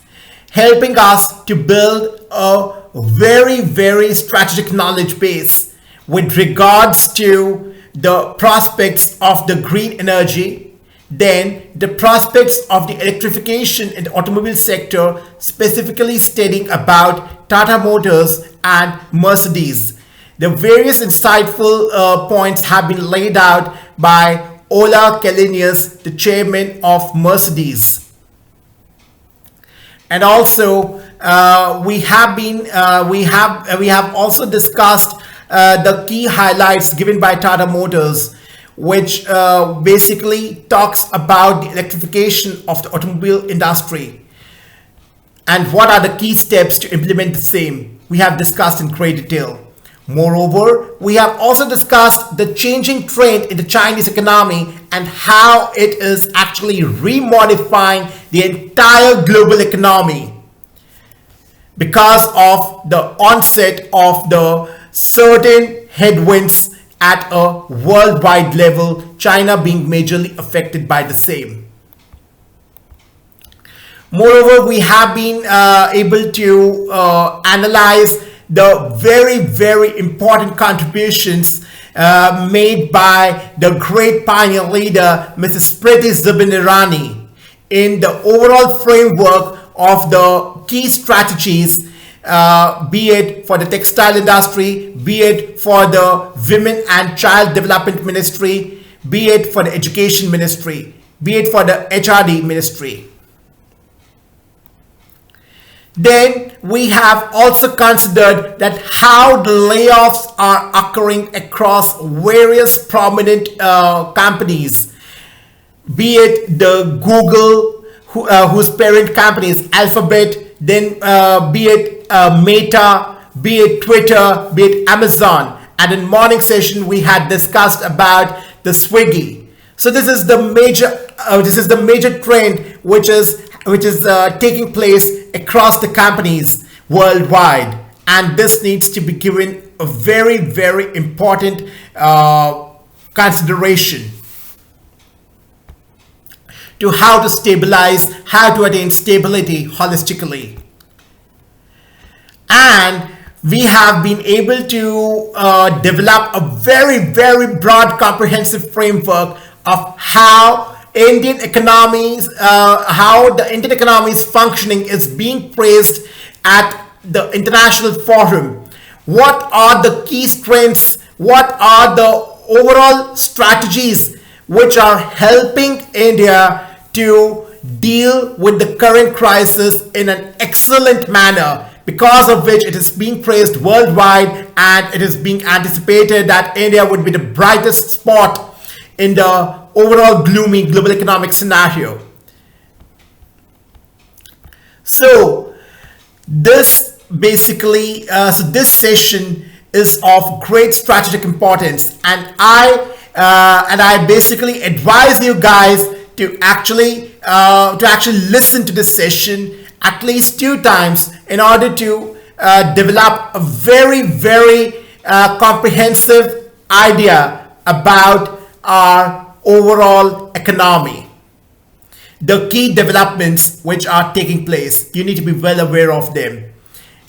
helping us to build a very, very strategic knowledge base with regards to the prospects of the green energy, then the prospects of the electrification in the automobile sector, specifically stating about Tata Motors and Mercedes. The various insightful points have been laid out by Ola Källenius, the chairman of Mercedes. And also we have also discussed the key highlights given by Tata Motors, which basically talks about the electrification of the automobile industry and what are the key steps to implement the same. We have discussed in great detail. Moreover, we have also discussed the changing trend in the Chinese economy and how it is actually remodifying the entire global economy because of the onset of the certain headwinds at a worldwide level, China being majorly affected by the same. Moreover, we have been able to analyze the very, very important contributions made by the great pioneer leader, Mrs. Priti Zubin in the overall framework of the key strategies, be it for the textile industry, be it for the Women and Child Development Ministry, be it for the Education Ministry, be it for the HRD Ministry. Then we have also considered that how the layoffs are occurring across various prominent companies, be it the Google, whose parent company is Alphabet, then be it Meta, be it Twitter, be it Amazon. And in morning session we had discussed about the Swiggy. So this is the major trend which is taking place across the companies worldwide, and this needs to be given a very, very important consideration to how to stabilize, how to attain stability holistically. And we have been able to develop a very, very broad comprehensive framework of how the Indian economy is functioning is being praised at the international forum. What are the key strengths? What are the overall strategies which are helping India to deal with the current crisis in an excellent manner, because of which it is being praised worldwide, and it is being anticipated that India would be the brightest spot in the overall gloomy global economic scenario. So this basically, this session is of great strategic importance, and I basically advise you guys to actually listen to this session at least 2 times in order to develop a very comprehensive idea about our overall economy. The key developments which are taking place, you need to be well aware of them,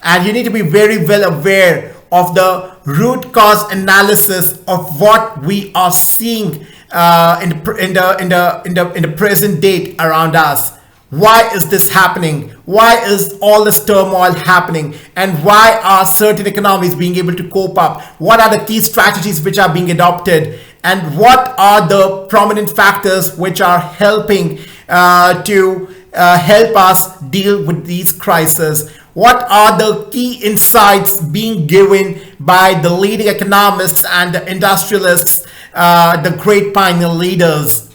and you need to be very well aware of the root cause analysis of what we are seeing in the present date around us. Why is this happening? Why is all this turmoil happening? And why are certain economies being able to cope up? What are the key strategies which are being adopted? And what are the prominent factors which are helping to help us deal with these crises? What are the key insights being given by the leading economists and the industrialists, the great pioneer leaders?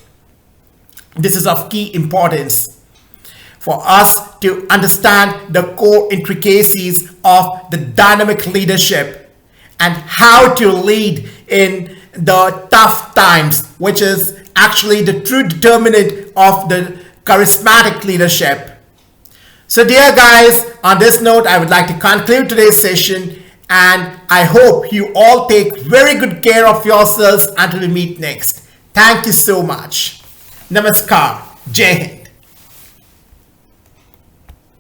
This is of key importance for us to understand the core intricacies of the dynamic leadership and how to lead in the tough times, which is actually the true determinant of the charismatic leadership. So dear guys, on this note, I would like to conclude today's session, and I hope you all take very good care of yourselves until we meet next. Thank you so much. Namaskar. Jai Hind.